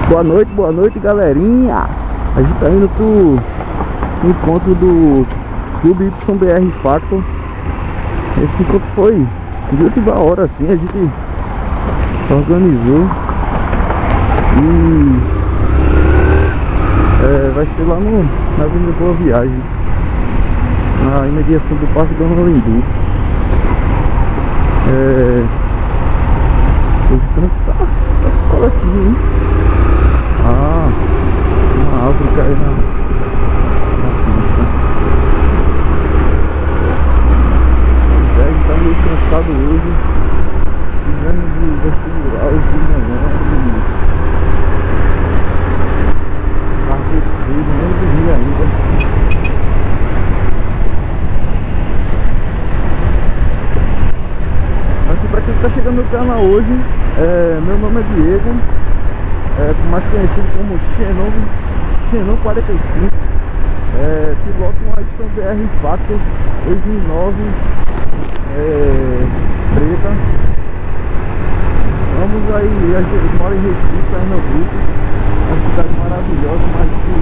Boa noite, galerinha. A gente tá indo pro encontro do Clube YBR Factor. Esse encontro foi de última hora, assim, a gente organizou. E vai ser lá na Avenida Boa Viagem, na imediação do Parque Dona Lindu. O trânsito tá por aqui, hein? Ah, uma árvore caiu na pista. O Zé tá meio cansado hoje. Fizemos o vestibular hoje de manhã e larguei cedo, nem dormi ainda. Assim, pra quem tá chegando no canal hoje, meu nome é Diego, mais conhecido como Xenon 45, piloto uma YBR Factor 2009 preta. Vamos aí, a gente mora em Recife, Pernambuco, uma cidade maravilhosa, mas que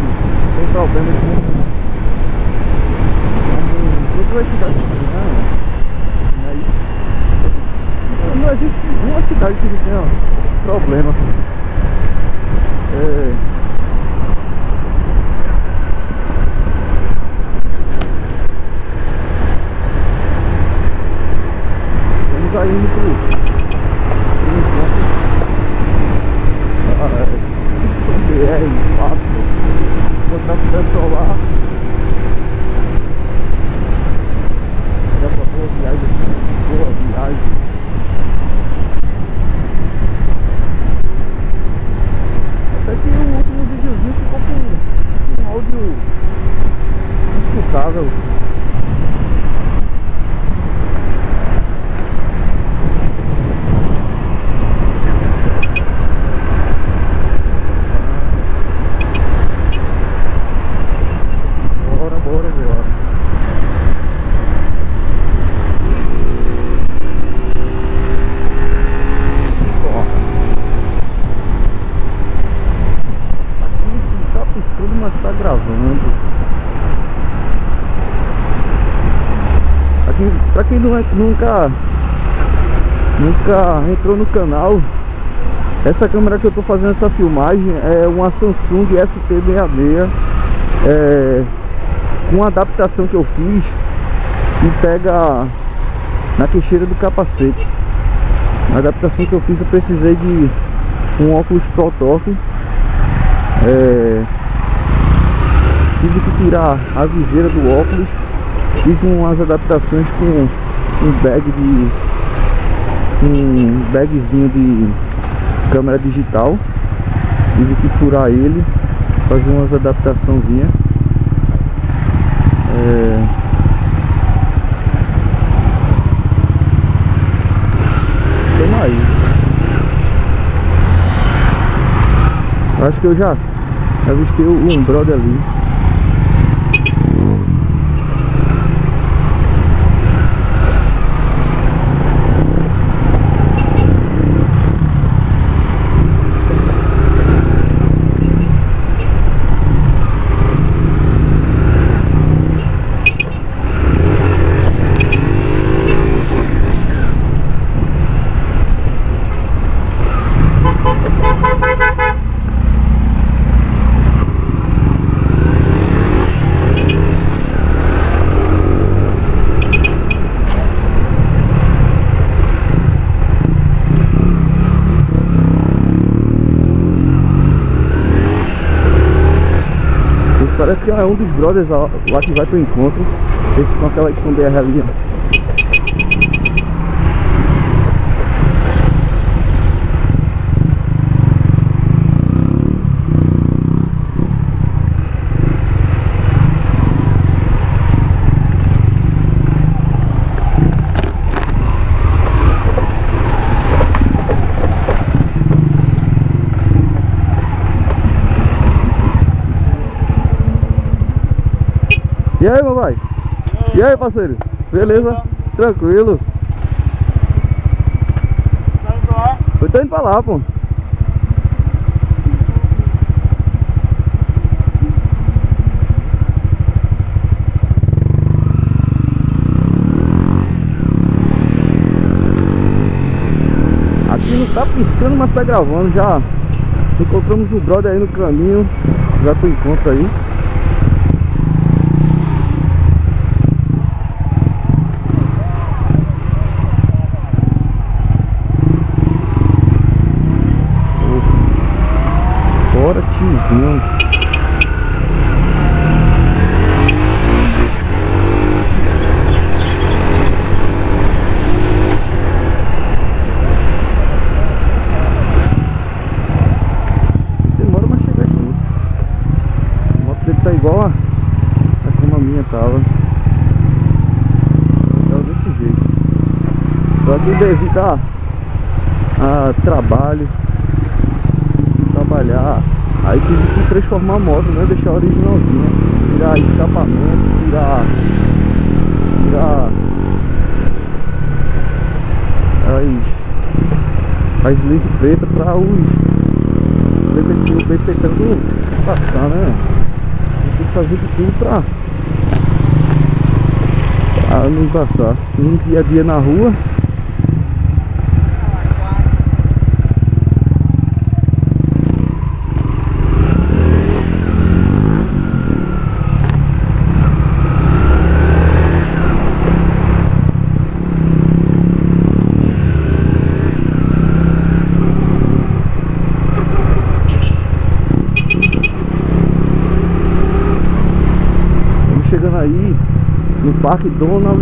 tem problemas como todas as cidades pequenas. Não existe uma cidade que não tenha problema. Vamos aí indo pro encontro São BR 4. Encontrar com o pessoal lá. Já pra boa viagem, boa viagem. Até que o último videozinho ficou com um áudio escutável. Bora. Mas tá gravando. Aqui, pra quem nunca entrou no canal, essa câmera que eu tô fazendo essa filmagem é uma Samsung ST66, com uma adaptação que eu fiz que pega na queixeira do capacete. Na adaptação que eu fiz, eu precisei de um óculos Pro Torque. Tive que tirar a viseira do óculos. Fiz umas adaptações com um bagzinho de câmera digital. Tive que furar ele, fazer umas adaptaçãozinhas. Tamo aí. Acho que eu já avistei um brother ali. Parece que é um dos brothers lá que vai pro encontro. Esse com aquela YBR ali, ó. E aí, papai? E aí, parceiro? Beleza? Tranquilo? Tá indo lá? Eu tô indo pra lá, pô. tá piscando, mas tá gravando. Já encontramos o brother aí no caminho. Já tu encontra aí. Bora, tiozinho. Demora, mas chega junto. A moto dele tá igual a como a minha tava. Tava desse jeito. Só que devido a trabalho, trabalhar, aí tive que transformar a moto, né? Deixar a originalzinha, tirar escapamento, tirar as lentes pretas para os BPT tentando passar, né? Tem que fazer de tudo pra não passar. No dia a dia na rua. Chegando aí no Parque Donald,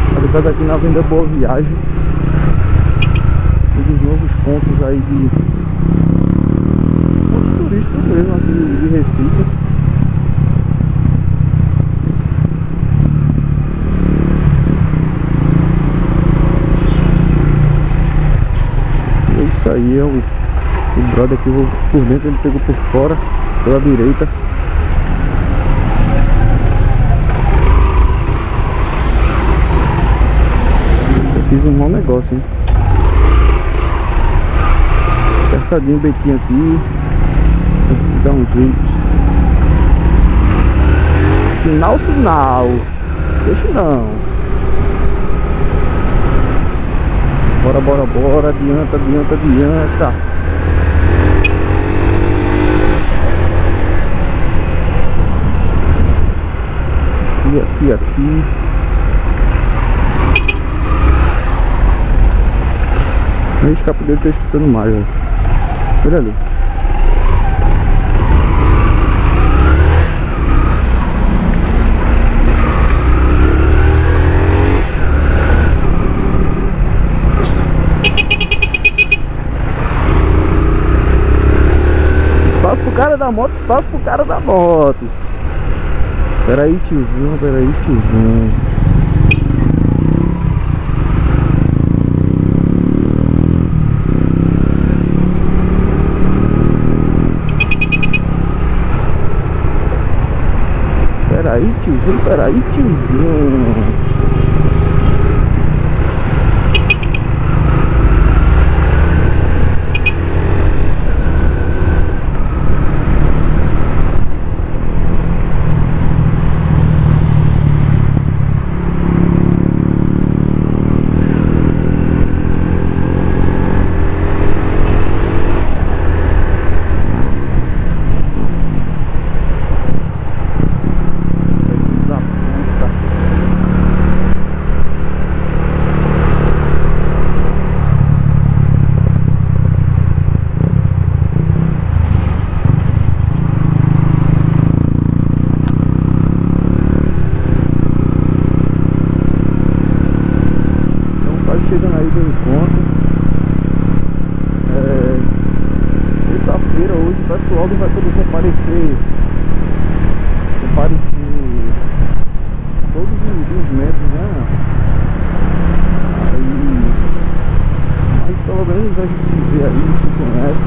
localizado aqui na Avenida Boa Viagem, um dos novos pontos aí de pontos turísticos mesmo aqui de Recife. E é isso aí, é o brother aqui, vou por dentro, ele pegou por fora, pela direita. Fiz um mau negócio, hein? Apertadinho o bequinho aqui. Tem que dar um jeito. Sinal. Deixa não. Bora. Adianta. Aqui. O escape dele tá escutando mais, velho. Olha ali. Espaço pro cara da moto, espaço pro cara da moto. Pera aí, tiozão. Peraí, tiozão. Chegando aí do encontro. Terça-feira hoje o pessoal não vai poder comparecer todos os metros, né? Aí, mas pelo menos a gente se vê aí, se conhece.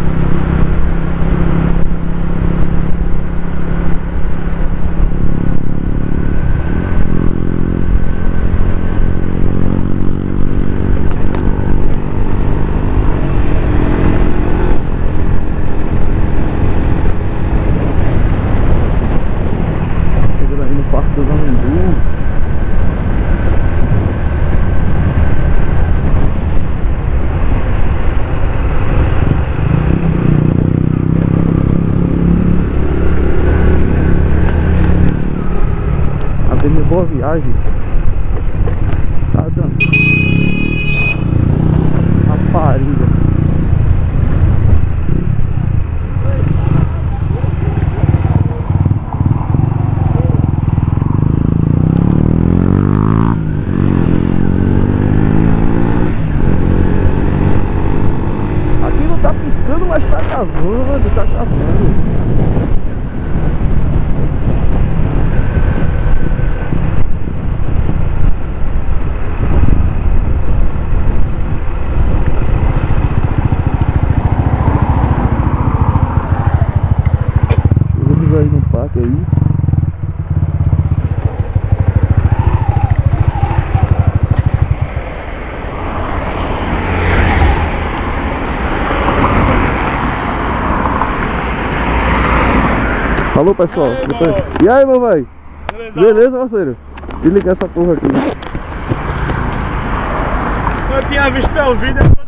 viagem. Tá dando. Rapariga. Aqui não tá piscando, mas tá cavando, tá cavando. Aí no parque aí. Falou, pessoal. E aí, meu velho? Beleza, parceiro? Desliga essa porra aqui. Eu tinha visto teu vídeo.